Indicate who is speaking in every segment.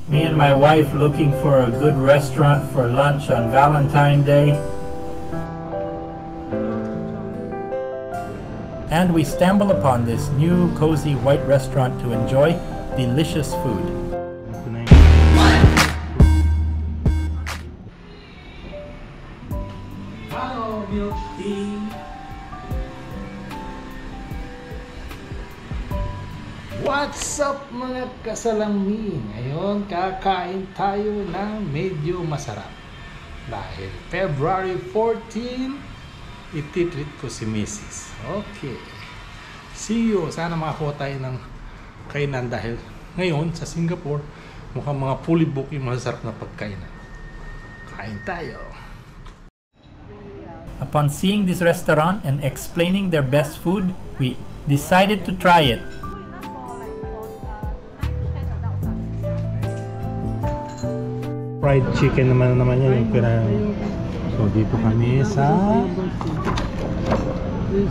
Speaker 1: Me and my wife looking for a good restaurant for lunch on Valentine's Day. And we stumble upon this new cozy white restaurant to enjoy delicious food.
Speaker 2: Hello, milk tea. What's up mga kasalami? Ngayon kakain tayo ng medyo masarap. Dahil February 14, ititreat ko si Mrs. Okay. See you. Sana makakuha tayo ng kainan dahil ngayon sa Singapore mukhang mga fully booked yung masarap na pagkainan. Kain tayo.
Speaker 1: Upon seeing this restaurant and explaining their best food, we decided to try it.
Speaker 2: Fried chicken naman yan yung pinang. So dito kami sa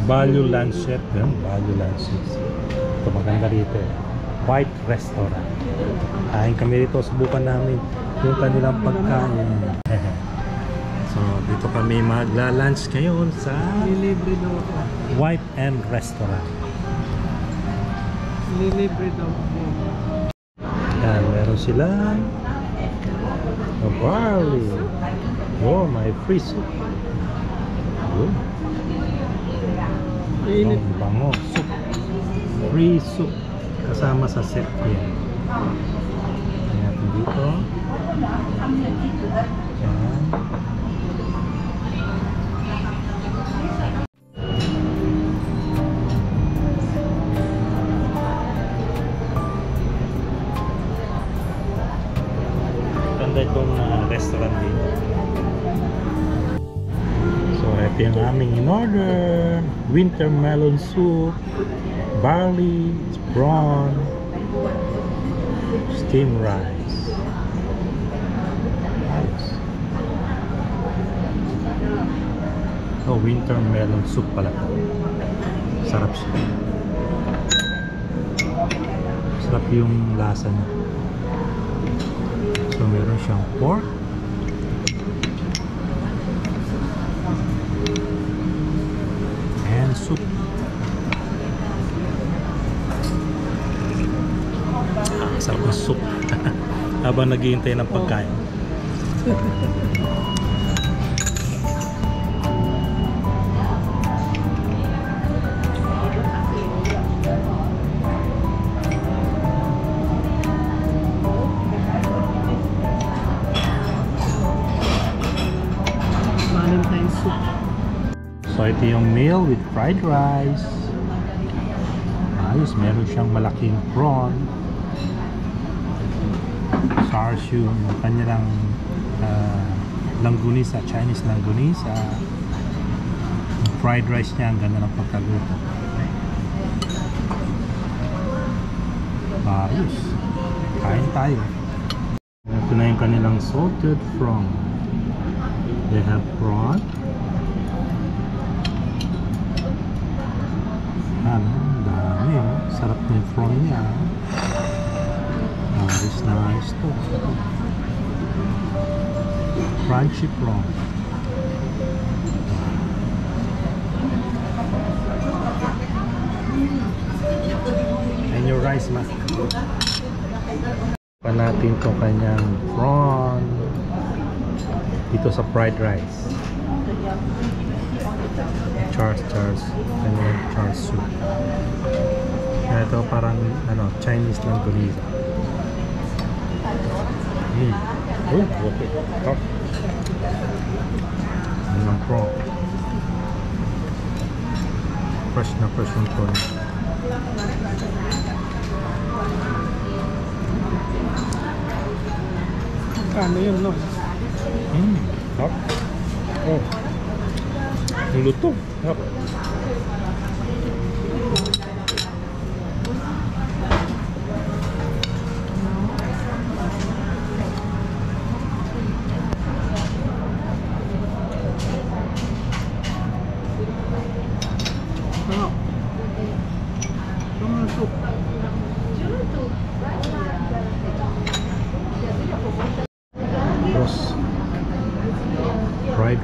Speaker 2: Value Lancet. Value Lancet. Ito maganda dito. White Restaurant. Kain kami dito. Subukan namin yung kanilang pagkain. So dito kami magla-lunch ngayon sa White and Restaurant.
Speaker 3: Libre daw.
Speaker 2: Yan, meron sila barley. Oh, my free soup. Oh.
Speaker 3: Init.
Speaker 2: Ang bango. Soup. Free soup. Kasama sa set ko yan. Ayan natin dito. Ayan. Ganda itong restaurant dito. So ito yung aming in-order. Winter melon soup, barley, prawn, steamed rice. Nice. Oh, winter melon soup pala ito. Sarap siya. Sarap yung lasa niya. So meron siyang pork, and soup. Sarap ng soup. Habang naghihintay ng pagkain.
Speaker 3: Valentine's soup.
Speaker 2: So ito yung meal with fried rice. Ayos, meron siyang malaking prawn, char siu, yung kanilang langgunisa, Chinese langgunisa. Yung fried rice niya, ang ganda ng pagkaluto. Ayos, kain tayo. Ito na yung kanilang salted prawn. They have prawn. Ano, dami, oh. Sarap na yung prawn niya. Nice to. Crunchy prawn. And your rice, ma. Pa natin itong kanyang prawn dito sa fried rice. Chars kanyang char soup. Kaya ito parang ano, Chinese langgunisa. Oh, okay. Top. Ano ng prawn. Fresh na fresh yung prawn.
Speaker 3: Ano yun, no?
Speaker 2: Top. Oh. Ang luto. Top.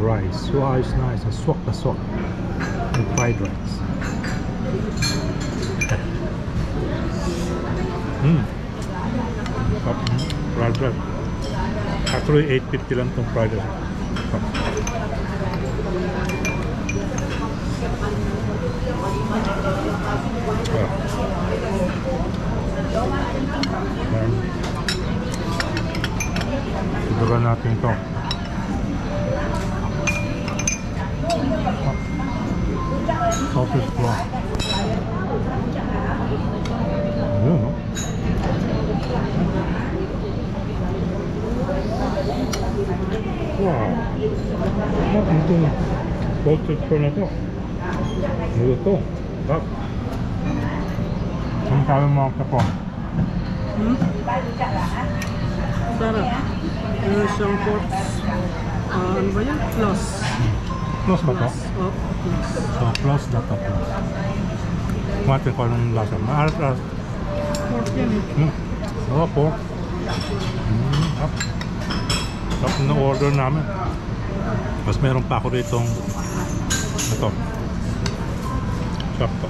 Speaker 2: rice. Wow, it's nice. Swak na swak. Yung fried rice. Fried rice. Actually, 8.50 lang itong fried rice. Subukan natin ito. Sausage claw. Ayun, no? Wow! Itong sausage claw na ito. Ito. Bak. Ang sabi mo ang kapon?
Speaker 3: Sarap. Meron siyang pork. Ano ba yan? Plus.
Speaker 2: Plus ba ito?
Speaker 3: Oh, plus.
Speaker 2: So, plus data plus. Kumatin ko ng lasa. Maalat-alat.
Speaker 3: Pork yan eh.
Speaker 2: Oo, pork. Tapos na order namin. Mas meron pa ako ditong ito. Chop to.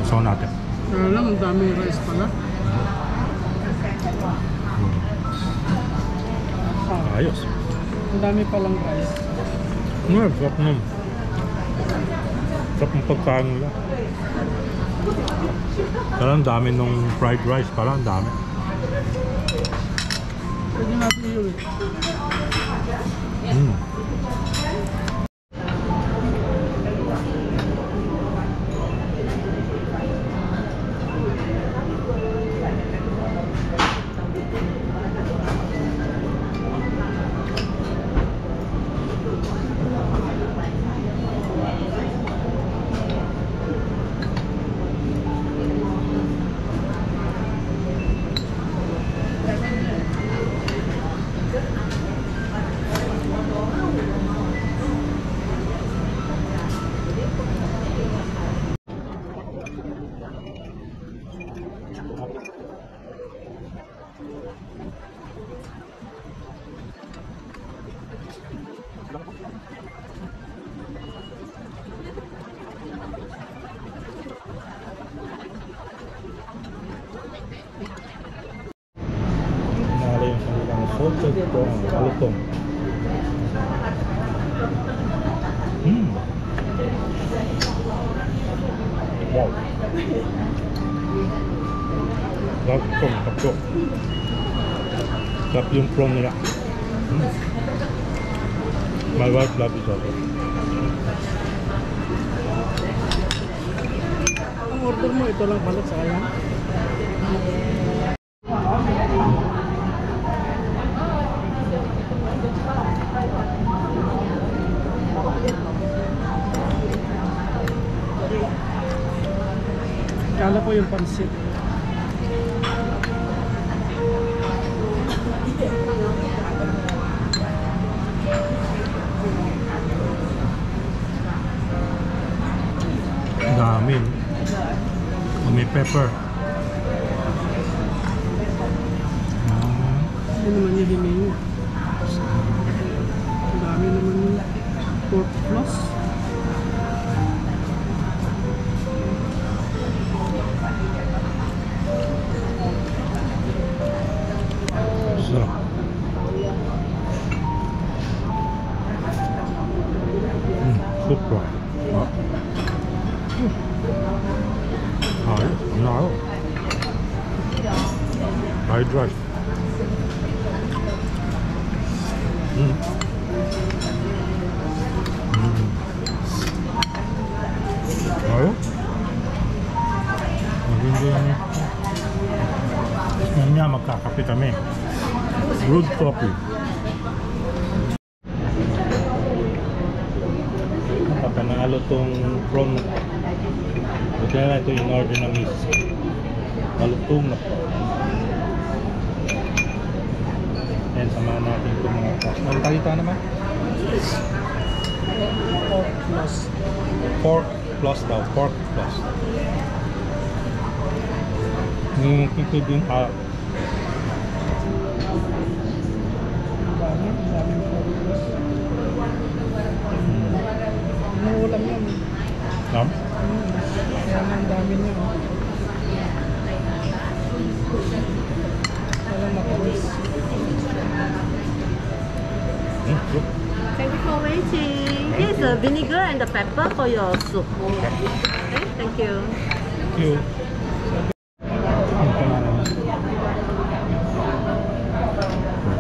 Speaker 2: Sasaw natin.
Speaker 3: Alam, ang daming rice pala.
Speaker 2: Ayos.
Speaker 3: Ang dami palang rice.
Speaker 2: Sarap nun. Sarap ng pagkain nila. Pero ang dami nung fried rice pala, ang dami.
Speaker 3: Pwede natin yun.
Speaker 2: Nala yung kanilang sausage ko, malutong. Wow. Malutong, kapso. Sarap yung prawn nila. My wife loves it also.
Speaker 3: Ang order mo, ito lang pala, sayang. Kala ko yung pansit.
Speaker 2: Dami. May pepper.
Speaker 3: Ano naman yung hiningi? Ang dami naman yung pork plus.
Speaker 2: Sarap. Super. Ayos. Naro. Fried rice. Ayos. Maganda yan. Yan niya, magkakape kami. Brewed coffee. Papanalo tong prawn. Buti na ito yung order na miss. Malutong na po. Ayan, samahan natin itong mga sauce. Nagtalita naman?
Speaker 3: Pork plus.
Speaker 2: Pork plus daw. Pork plus. Kikid din harap.
Speaker 3: Ang daming pork plus.
Speaker 4: vinegar and the pepper for your soup. Okay, thank you.
Speaker 2: Thank you.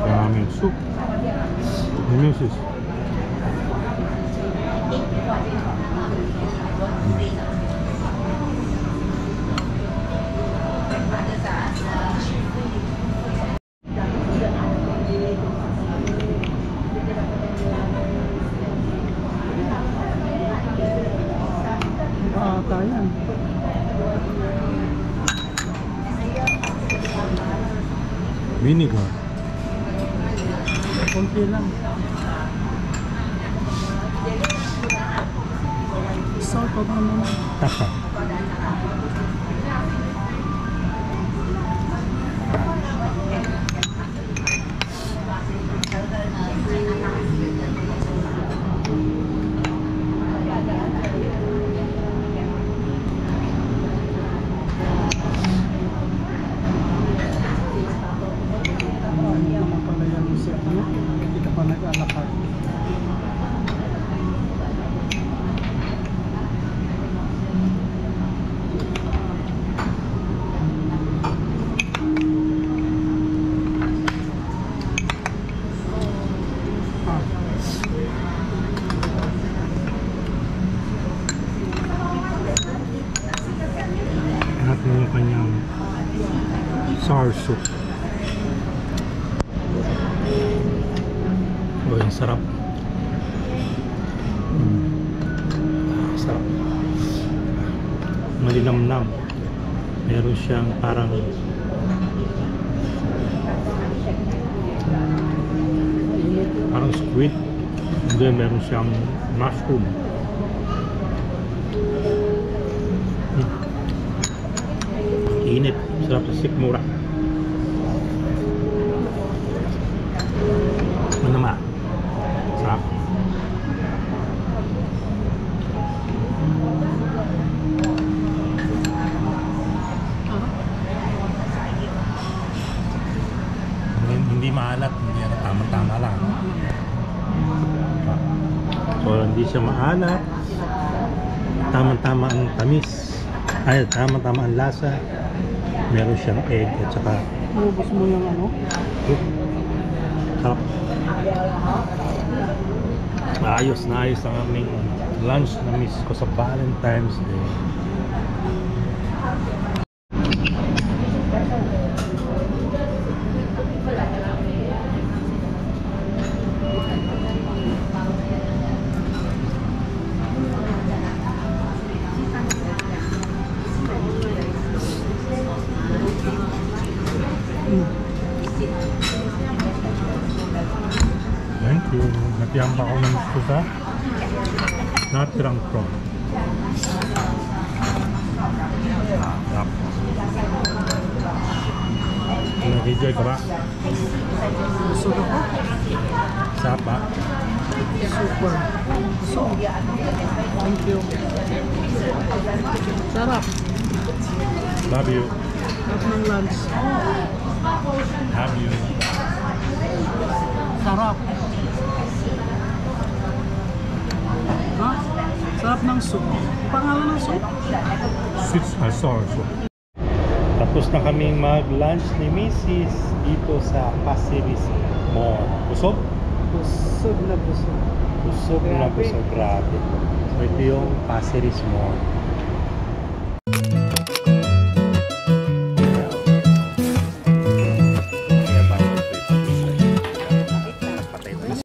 Speaker 2: Ramen soup. Nemesis.
Speaker 3: Ayan.
Speaker 2: Vinegar.
Speaker 3: Konti lang. Salt pa naman. Kita pa nag-alakad.
Speaker 2: At yung kanyang sour soup. Oh, yung sarap. Sarap. Malinamnam. Meron siyang parang squid. And then meron siyang mushroom. Init. Sarap sa sikmura. Manama. Sarap. Hindi maalat, hindi ano, tama-tama lang. So hindi siya maalat. Tama-tama ang tamis. Ay, tama-tama ang lasa. Meron siyang egg at saka
Speaker 3: Ubus mo yung ano?
Speaker 2: sarap. Ayos na ayos ang aming lunch na miss ko sa Valentine's Day. Thank you. Natiyan pa ako ng gusto sa natirang prawn. Sarap. Nag-enjoy ka ba?
Speaker 3: Busog ako.
Speaker 2: Sarap ba?
Speaker 3: Super. Busog. Thank you. Sarap.
Speaker 2: Love you.
Speaker 3: Sarap ng lunch.
Speaker 2: Love you.
Speaker 3: Sarap. Ha? Sarap ng soup. Pangalan ng soup?
Speaker 2: Sweet and sour soup. Tapos na kaming mag-lunch ni Mrs. dito sa Pasir Ris Mall. Busog?
Speaker 3: Busog na busog.
Speaker 2: Busog na busog. Grabe. So ito yung Pasir Ris Mall.